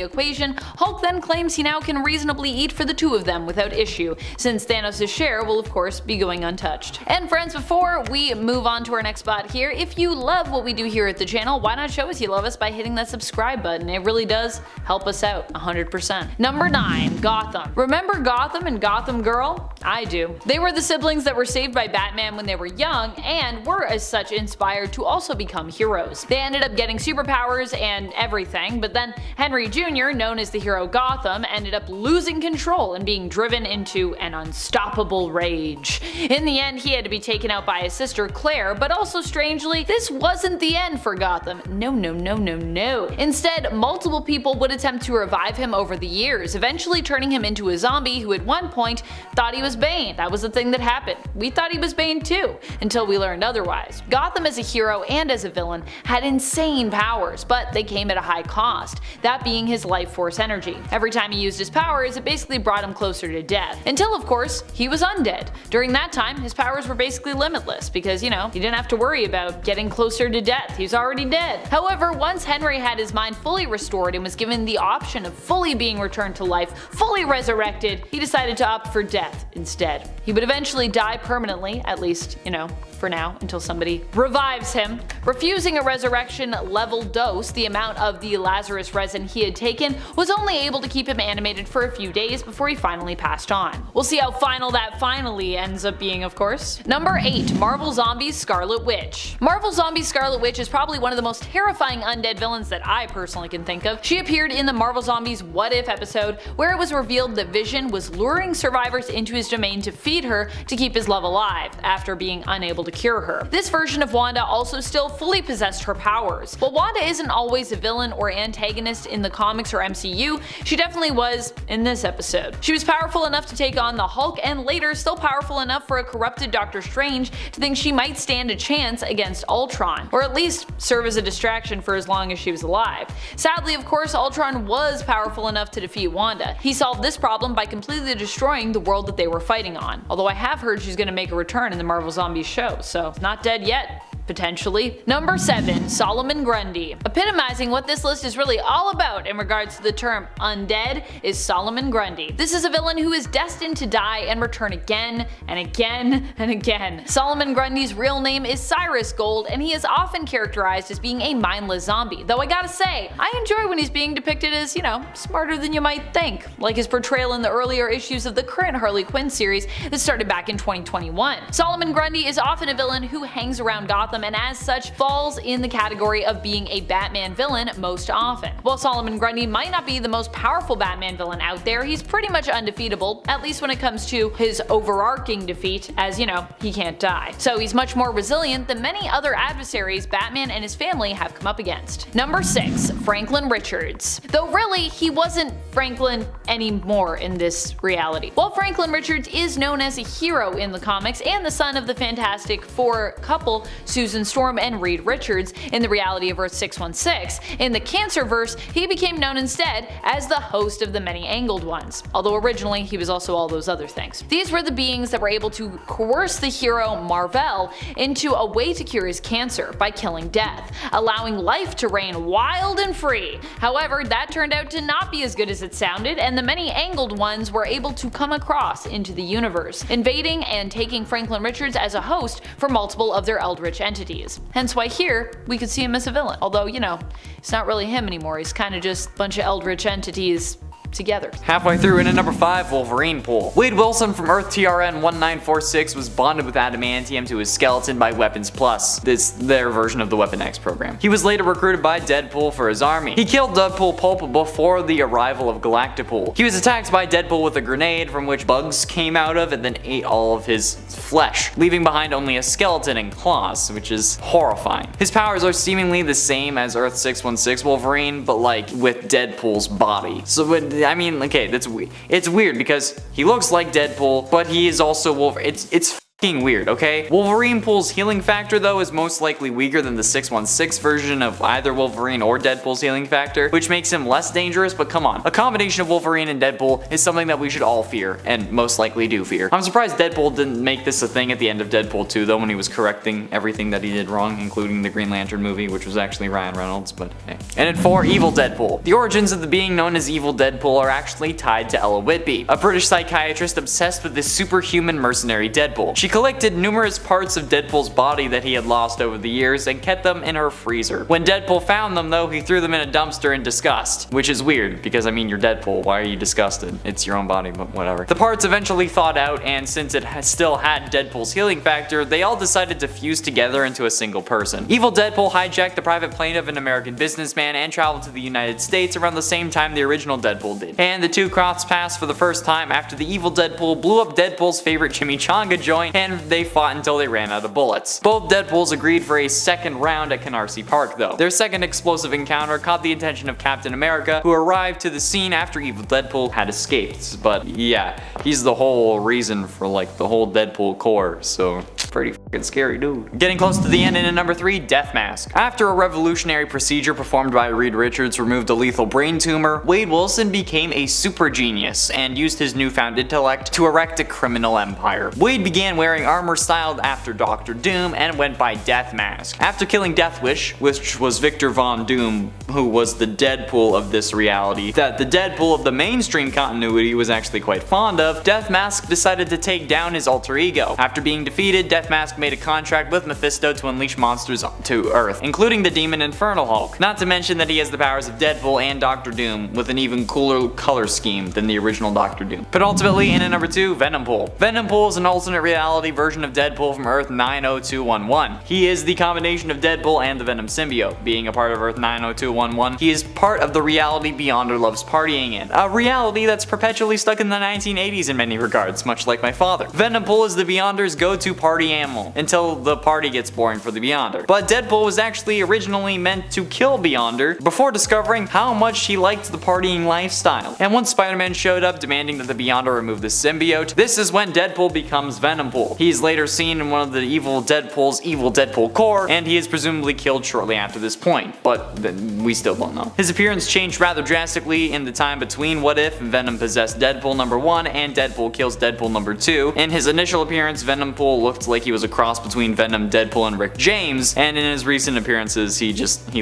equation, Hulk then claims he now can reasonably eat for the two of them without issue, since Thanos' share will of course be going untouched. And friends, before we move on to our next spot here, if you love what we do here at the channel, why not show us you love us by hitting that subscribe button? It really does help us out 100%. Number 9. Gotham. Remember Gotham and Gotham Girl? I do. They were the siblings that were saved by Batman when they were young and were as such inspired to also become heroes. They ended up getting superpowers and everything, but then Henry Jr., known as the hero Gotham, ended up losing control and being driven into an unstoppable rage. In the end, he had to be taken out by his sister Claire, but also strangely, this wasn't the end for Gotham. No, no, no, no, no. Instead, multiple people would attempt to revive him over the years, eventually turning him into a zombie who at one point thought he was Bane. That was the thing that happened. We thought he was Bane too, until we learned otherwise. Gotham as a hero and as a villain had insane powers, but they came at a high cost, that being his life force energy. Every time he used his powers, it basically brought him closer to death. Until of course, he was undead. During that time, his powers were basically limitless because, you know, he didn't have to worry about getting closer to death. He was already dead. However, once Henry had his mind fully restored and was given the option of fully being returned to life, fully resurrected, he decided to opt for death instead. He would eventually die permanently, at least, you know, for now, until somebody revives him. Refusing a resurrection level dose, the amount of the Lazarus resin he had taken was only able to keep him animated for a few days before he finally passed on. We'll see how final that finally ends up being, of course. Number 8. Marvel Zombies Scarlet Witch. Marvel Zombies Scarlet Witch is probably one of the most terrifying undead villains that I personally can think of. She appeared in the Marvel Zombies What If episode, where it was revealed that Vision was luring survivors into his domain to feed her to keep his love alive, after being unable to cure her. This version of Wanda also still fully possessed her powers. While Wanda isn't always a villain or antagonist in the comics or MCU, she definitely was in this episode. She was powerful enough to take on the Hulk, and later still powerful enough for a corrupted Doctor Strange to think she might stand a chance against Ultron, or at least serve as a distraction for as long as she was alive. Sadly, of course, Ultron was powerful enough to defeat Wanda. He solved this problem by completely destroying the world that they were fighting on, although I have heard she's gonna make a return in the Marvel Zombies show, so not dead yet. Potentially. Number 7. Solomon Grundy. Epitomizing what this list is really all about in regards to the term undead is Solomon Grundy. This is a villain who is destined to die and return again and again and again. Solomon Grundy's real name is Cyrus Gold, and he is often characterized as being a mindless zombie, though I gotta say, I enjoy when he's being depicted as, you know, smarter than you might think, like his portrayal in the earlier issues of the current Harley Quinn series that started back in 2021. Solomon Grundy is often a villain who hangs around Gotham Gotham and as such falls in the category of being a Batman villain most often. While Solomon Grundy might not be the most powerful Batman villain out there, he's pretty much undefeatable, at least when it comes to his overarching defeat, as you know, he can't die. So he's much more resilient than many other adversaries Batman and his family have come up against. Number 6. Franklin Richards. Though really, he wasn't Franklin anymore in this reality. While Franklin Richards is known as a hero in the comics and the son of the Fantastic Four couple Susan Storm and Reed Richards in the reality of Earth 616, in the Cancerverse he became known instead as the host of the Many-Angled Ones, although originally he was also all those other things. These were the beings that were able to coerce the hero Mar-Vell into a way to cure his cancer by killing death, allowing life to reign wild and free. However, that turned out to not be as good as it sounded, and the Many-Angled Ones were able to come across into the universe, invading and taking Franklin Richards as a host for multiple of their Eldritch entities. Hence why here we could see him as a villain, although, you know, it's not really him anymore, he's kinda just a bunch of Eldritch entities together. Halfway through in at number 5, Wolverine pool. Wade Wilson from Earth TRN 1946 was bonded with adamantium to his skeleton by Weapons Plus, their version of the Weapon X program. He was later recruited by Deadpool for his army. He killed Deadpool Pulp before the arrival of Galactipool. He was attacked by Deadpool with a grenade from which bugs came out of and then ate all of his flesh, leaving behind only a skeleton and claws, which is horrifying. His powers are seemingly the same as Earth 616 Wolverine, but like with Deadpool's body. So I mean, okay, it's weird because he looks like Deadpool, but he is also Wolverine. It's weird, okay? Wolverine Pool's healing factor though is most likely weaker than the 616 version of either Wolverine or Deadpool's healing factor, which makes him less dangerous, but come on. A combination of Wolverine and Deadpool is something that we should all fear, and most likely do fear. I'm surprised Deadpool didn't make this a thing at the end of Deadpool 2 though, when he was correcting everything that he did wrong, including the Green Lantern movie, which was actually Ryan Reynolds, but hey. And at 4, Evil Deadpool. The origins of the being known as Evil Deadpool are actually tied to Ella Whitby, a British psychiatrist obsessed with this superhuman mercenary Deadpool. She collected numerous parts of Deadpool's body that he had lost over the years and kept them in her freezer. When Deadpool found them though, he threw them in a dumpster in disgust, which is weird because I mean you're Deadpool, why are you disgusted? It's your own body, but whatever. The parts eventually thawed out, and since it still had Deadpool's healing factor, they all decided to fuse together into a single person. Evil Deadpool hijacked the private plane of an American businessman and traveled to the United States around the same time the original Deadpool did. And the two crossed paths for the first time after the Evil Deadpool blew up Deadpool's favorite chimichanga joint, and they fought until they ran out of bullets. Both Deadpools agreed for a second round at Canarsie Park though. Their second explosive encounter caught the attention of Captain America, who arrived to the scene after Evil Deadpool had escaped. But yeah, he's the whole reason for like the whole Deadpool core, so pretty fucking scary dude. Getting close to the end in at number 3, Death Mask. After a revolutionary procedure performed by Reed Richards removed a lethal brain tumor, Wade Wilson became a super genius and used his newfound intellect to erect a criminal empire. Wade began wearing armor styled after Dr. Doom and went by Death Mask. After killing Deathwish, which was Victor Von Doom, who was the Deadpool of this reality that the Deadpool of the mainstream continuity was actually quite fond of, Death Mask decided to take down his alter ego. After being defeated, Death Mask made a contract with Mephisto to unleash monsters to Earth, including the demon Infernal Hulk. Not to mention that he has the powers of Deadpool and Dr. Doom, with an even cooler color scheme than the original Dr. Doom. But ultimately, in at number 2, Venom Pool. Venom Pool is an alternate reality version of Deadpool from Earth 90211. He is the combination of Deadpool and the Venom symbiote. Being a part of Earth 90211, he is part of the reality Beyonder loves partying in. A reality that's perpetually stuck in the 1980s in many regards, much like my father. Venom Pool is the Beyonder's go-to party animal, until the party gets boring for the Beyonder. But Deadpool was actually originally meant to kill Beyonder before discovering how much he liked the partying lifestyle. And once Spider-Man showed up demanding that the Beyonder remove the symbiote, this is when Deadpool becomes Venom Pool. He's later seen in one of the evil Deadpool's evil Deadpool core, and he is presumably killed shortly after this point, but we still don't know. His appearance changed rather drastically in the time between What If Venom possessed Deadpool number 1 and Deadpool kills Deadpool number 2. In his initial appearance, Venom Pool looked like he was a cross between Venom, Deadpool, and Rick James, and in his recent appearances he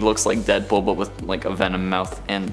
looks like Deadpool but with like a Venom mouth and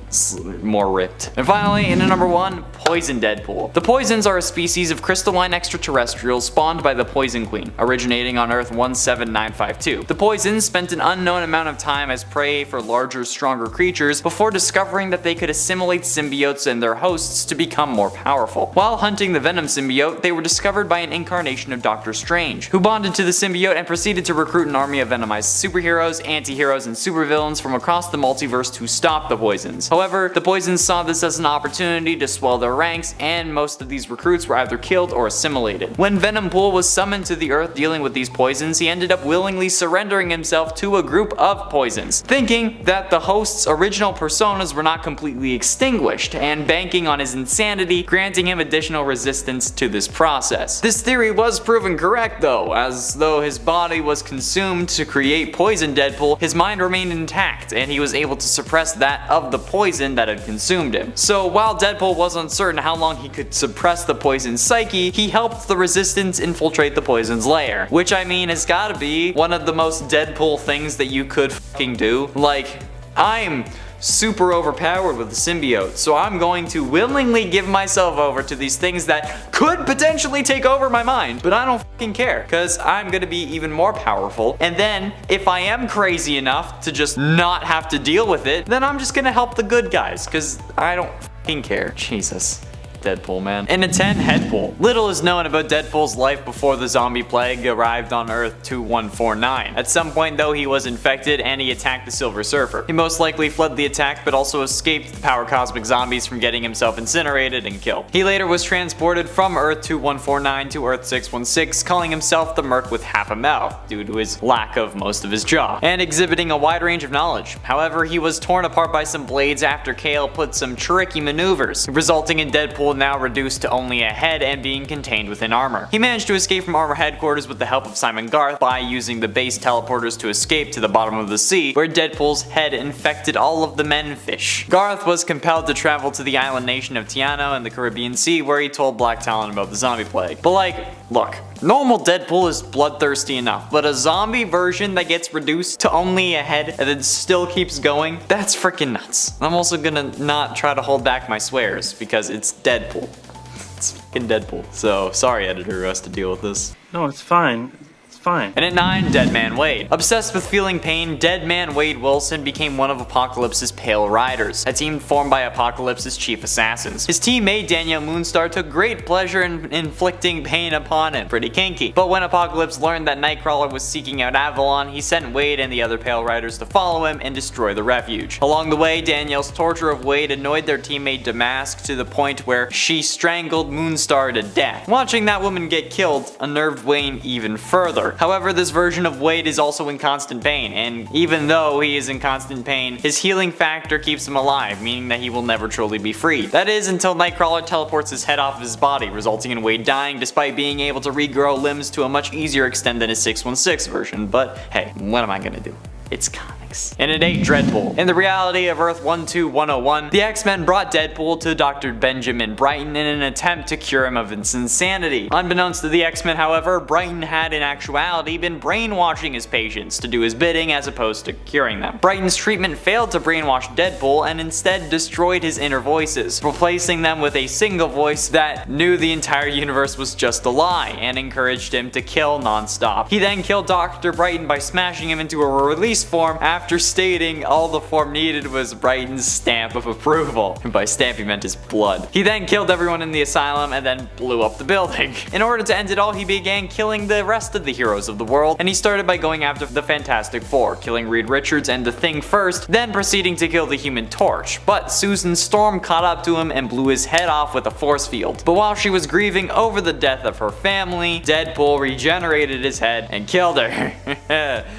more ripped. And finally, in at number 1, Poison Deadpool. The Poisons are a species of crystalline extraterrestrials spawned by the Poison Queen, originating on Earth 17952. The Poisons spent an unknown amount of time as prey for larger, stronger creatures before discovering that they could assimilate symbiotes and their hosts to become more powerful. While hunting the Venom symbiote, they were discovered by an incarnation of Doctor Strange, who bonded to the symbiote and proceeded to recruit an army of venomized superheroes, anti-heroes, and supervillains from across the multiverse to stop the poisons. However, the poisons saw this as an opportunity to swell their ranks, and most of these recruits were either killed or assimilated. When Venompool was summoned to the Earth dealing with these poisons, he ended up willingly surrendering himself to a group of poisons, thinking that the host's original personas were not completely extinguished, and banking on his insanity, granting him additional resistance to this process. This theory was proven correct though, as though his body was consumed to create Poison Deadpool, his mind remained intact, and he was able to suppress that of the poison that had consumed him. So while Deadpool was uncertain how long he could suppress the poison's psyche, he helped the resistance infiltrate the poison's lair, which I mean has gotta be one of the most Deadpool things that you could fucking do. Like, I'm super overpowered with the symbiote, so I'm going to willingly give myself over to these things that could potentially take over my mind, but I don't fucking care, because I'm gonna be even more powerful, and then if I am crazy enough to just not have to deal with it, then I'm just gonna help the good guys, because I don't fucking care. Jesus. Deadpool, man. And a 10, Headpool. Little is known about Deadpool's life before the zombie plague arrived on Earth 2149. At some point though, he was infected and he attacked the Silver Surfer. He most likely fled the attack but also escaped the power cosmic zombies from getting himself incinerated and killed. He later was transported from Earth 2149 to Earth 616, calling himself the Merc with half a mouth due to his lack of most of his jaw, and exhibiting a wide range of knowledge. However, he was torn apart by some blades after Kale put some tricky maneuvers, resulting in Deadpool now reduced to only a head and being contained within armor. He managed to escape from armor headquarters with the help of Simon Garth by using the base teleporters to escape to the bottom of the sea, where Deadpool's head infected all of the menfish. Garth was compelled to travel to the island nation of Tiano in the Caribbean Sea, where he told Black Talon about the zombie plague. But like, look, normal Deadpool is bloodthirsty enough, but a zombie version that gets reduced to only a head and then still keeps going, that's freaking nuts. I'm also gonna not try to hold back my swears because it's Deadpool. It's fucking Deadpool. So sorry, editor, who has to deal with this. No, it's fine. Fine. And at 9, Dead Man Wade. Obsessed with feeling pain, Dead Man Wade Wilson became one of Apocalypse's Pale Riders, a team formed by Apocalypse's chief assassins. His teammate Danielle Moonstar took great pleasure in inflicting pain upon him, pretty kinky. But when Apocalypse learned that Nightcrawler was seeking out Avalon, he sent Wade and the other Pale Riders to follow him and destroy the refuge. Along the way, Danielle's torture of Wade annoyed their teammate Damask to the point where she strangled Moonstar to death. Watching that woman get killed unnerved Wayne even further. However, this version of Wade is also in constant pain, and even though he is in constant pain, his healing factor keeps him alive, meaning that he will never truly be free. That is until Nightcrawler teleports his head off of his body, resulting in Wade dying despite being able to regrow limbs to a much easier extent than his 616 version. But hey, what am I gonna do? It's comics. And at 8, Dreadpool. In the reality of Earth 12101, the X-Men brought Deadpool to Dr. Benjamin Brighton in an attempt to cure him of his insanity. Unbeknownst to the X-Men, however, Brighton had in actuality been brainwashing his patients to do his bidding as opposed to curing them. Brighton's treatment failed to brainwash Deadpool and instead destroyed his inner voices, replacing them with a single voice that knew the entire universe was just a lie and encouraged him to kill non-stop. He then killed Dr. Brighton by smashing him into a release form after stating all the form needed was Brighton's stamp of approval. And by stamp he meant his blood. He then killed everyone in the asylum and then blew up the building. In order to end it all, he began killing the rest of the heroes of the world, and he started by going after the Fantastic Four, killing Reed Richards and the Thing first, then proceeding to kill the Human Torch. But Susan Storm caught up to him and blew his head off with a force field. But while she was grieving over the death of her family, Deadpool regenerated his head and killed her.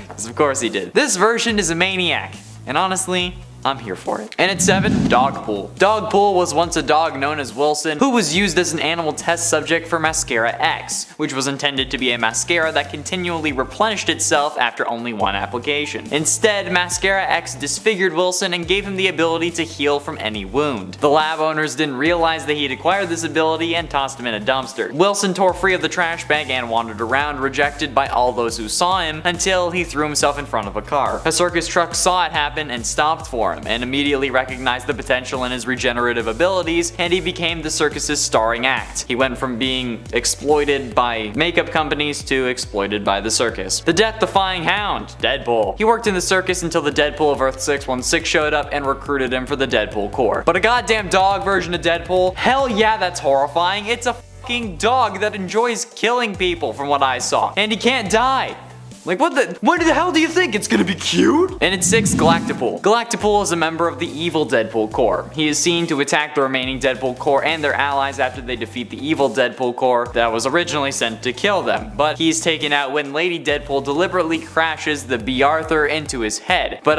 Because of course he did. This version is a maniac, and honestly, I'm here for it. And at 7, Dogpool. Dogpool was once a dog known as Wilson, who was used as an animal test subject for Mascara X, which was intended to be a mascara that continually replenished itself after only one application. Instead, Mascara X disfigured Wilson and gave him the ability to heal from any wound. The lab owners didn't realize that he'd acquired this ability and tossed him in a dumpster. Wilson tore free of the trash bag and wandered around, rejected by all those who saw him, until he threw himself in front of a car. A circus truck saw it happen and stopped for him, and immediately recognized the potential in his regenerative abilities, and he became the circus's starring act. He went from being exploited by makeup companies to exploited by the circus. The death-defying hound, Deadpool. He worked in the circus until the Deadpool of Earth 616 showed up and recruited him for the Deadpool Corps. But a goddamn dog version of Deadpool? Hell yeah, that's horrifying. It's a fucking dog that enjoys killing people from what I saw. And he can't die. Like what the hell do you think? It's gonna be cute? And at 6, Galactipool. Galactipool is a member of the evil Deadpool Corps. He is seen to attack the remaining Deadpool Corps and their allies after they defeat the evil Deadpool Corps that was originally sent to kill them. But he's taken out when Lady Deadpool deliberately crashes the B. Arthur into his head. But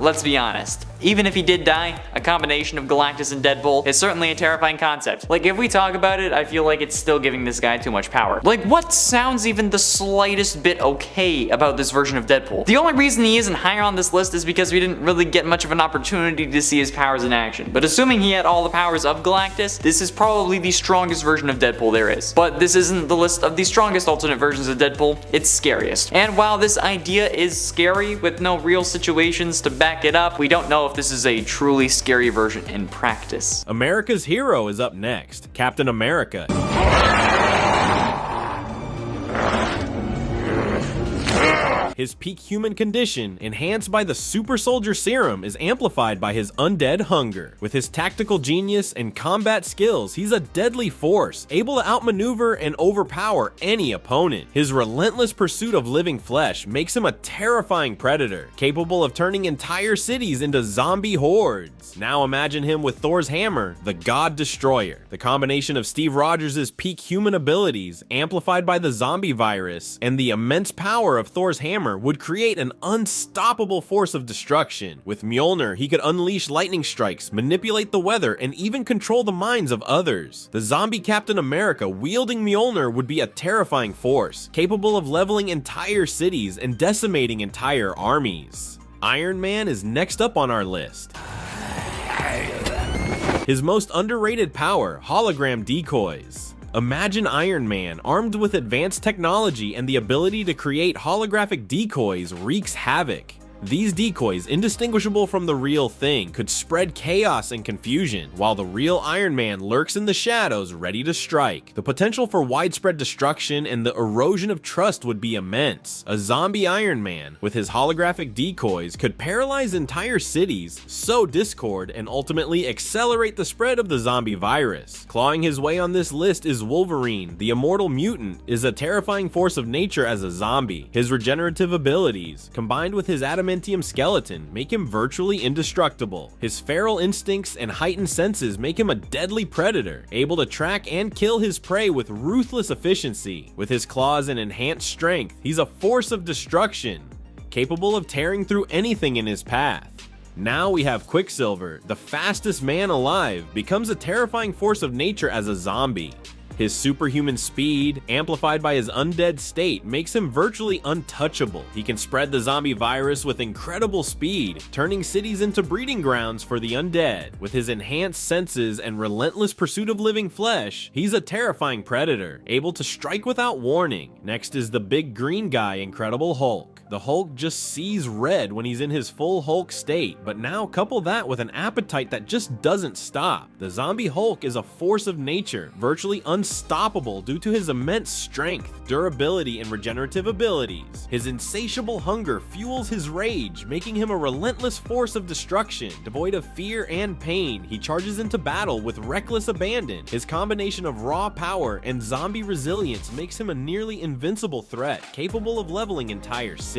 let's be honest. Even if he did die, a combination of Galactus and Deadpool is certainly a terrifying concept. Like if we talk about it, I feel like it's still giving this guy too much power. Like what sounds even the slightest bit okay about this version of Deadpool? The only reason he isn't higher on this list is because we didn't really get much of an opportunity to see his powers in action. But assuming he had all the powers of Galactus, this is probably the strongest version of Deadpool there is. But this isn't the list of the strongest alternate versions of Deadpool, it's scariest. And while this idea is scary with no real situations to back it up, we don't know if this is a truly scary version in practice. America's hero is up next, Captain America. His peak human condition, enhanced by the super soldier serum, is amplified by his undead hunger. With his tactical genius and combat skills, he's a deadly force, able to outmaneuver and overpower any opponent. His relentless pursuit of living flesh makes him a terrifying predator, capable of turning entire cities into zombie hordes. Now imagine him with Thor's hammer, the God Destroyer. The combination of Steve Rogers' peak human abilities, amplified by the zombie virus, and the immense power of Thor's hammer would create an unstoppable force of destruction. With Mjolnir, he could unleash lightning strikes, manipulate the weather, and even control the minds of others. The zombie Captain America wielding Mjolnir would be a terrifying force, capable of leveling entire cities and decimating entire armies. Iron Man is next up on our list. His most underrated power, hologram decoys. Imagine Iron Man armed with advanced technology and the ability to create holographic decoys wreaks havoc. These decoys, indistinguishable from the real thing, could spread chaos and confusion, while the real Iron Man lurks in the shadows ready to strike. The potential for widespread destruction and the erosion of trust would be immense. A zombie Iron Man, with his holographic decoys, could paralyze entire cities, sow discord, and ultimately accelerate the spread of the zombie virus. Clawing his way on this list is Wolverine. The immortal mutant is a terrifying force of nature as a zombie. His regenerative abilities, combined with his adamantium skeleton, make him virtually indestructible. His feral instincts and heightened senses make him a deadly predator, able to track and kill his prey with ruthless efficiency. With his claws and enhanced strength, he's a force of destruction, capable of tearing through anything in his path. Now we have Quicksilver, the fastest man alive, becomes a terrifying force of nature as a zombie. His superhuman speed, amplified by his undead state, makes him virtually untouchable. He can spread the zombie virus with incredible speed, turning cities into breeding grounds for the undead. With his enhanced senses and relentless pursuit of living flesh, he's a terrifying predator, able to strike without warning. Next is the big green guy, Incredible Hulk. The Hulk just sees red when he's in his full Hulk state, but now couple that with an appetite that just doesn't stop. The zombie Hulk is a force of nature, virtually unstoppable due to his immense strength, durability, and regenerative abilities. His insatiable hunger fuels his rage, making him a relentless force of destruction. Devoid of fear and pain, he charges into battle with reckless abandon. His combination of raw power and zombie resilience makes him a nearly invincible threat, capable of leveling entire cities.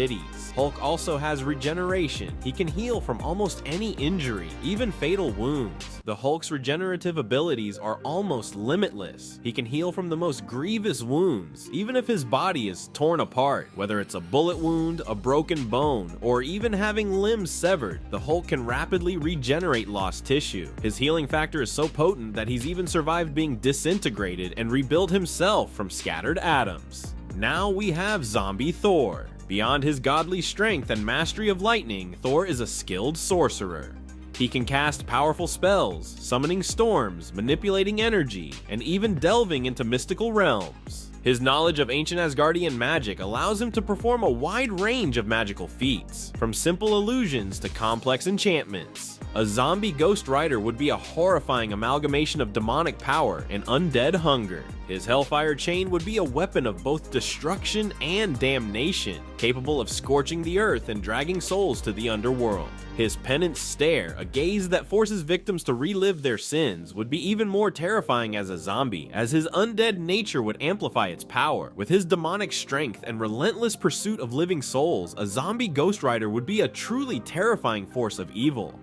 Hulk also has regeneration. He can heal from almost any injury, even fatal wounds. The Hulk's regenerative abilities are almost limitless. He can heal from the most grievous wounds, even if his body is torn apart. Whether it's a bullet wound, a broken bone, or even having limbs severed, the Hulk can rapidly regenerate lost tissue. His healing factor is so potent that he's even survived being disintegrated and rebuilt himself from scattered atoms. Now we have Zombie Thor. Beyond his godly strength and mastery of lightning, Thor is a skilled sorcerer. He can cast powerful spells, summoning storms, manipulating energy, and even delving into mystical realms. His knowledge of ancient Asgardian magic allows him to perform a wide range of magical feats, from simple illusions to complex enchantments. A zombie Ghost Rider would be a horrifying amalgamation of demonic power and undead hunger. His Hellfire Chain would be a weapon of both destruction and damnation, capable of scorching the earth and dragging souls to the underworld. His Penance Stare, a gaze that forces victims to relive their sins, would be even more terrifying as a zombie, as his undead nature would amplify its power. With his demonic strength and relentless pursuit of living souls, a zombie Ghost Rider would be a truly terrifying force of evil.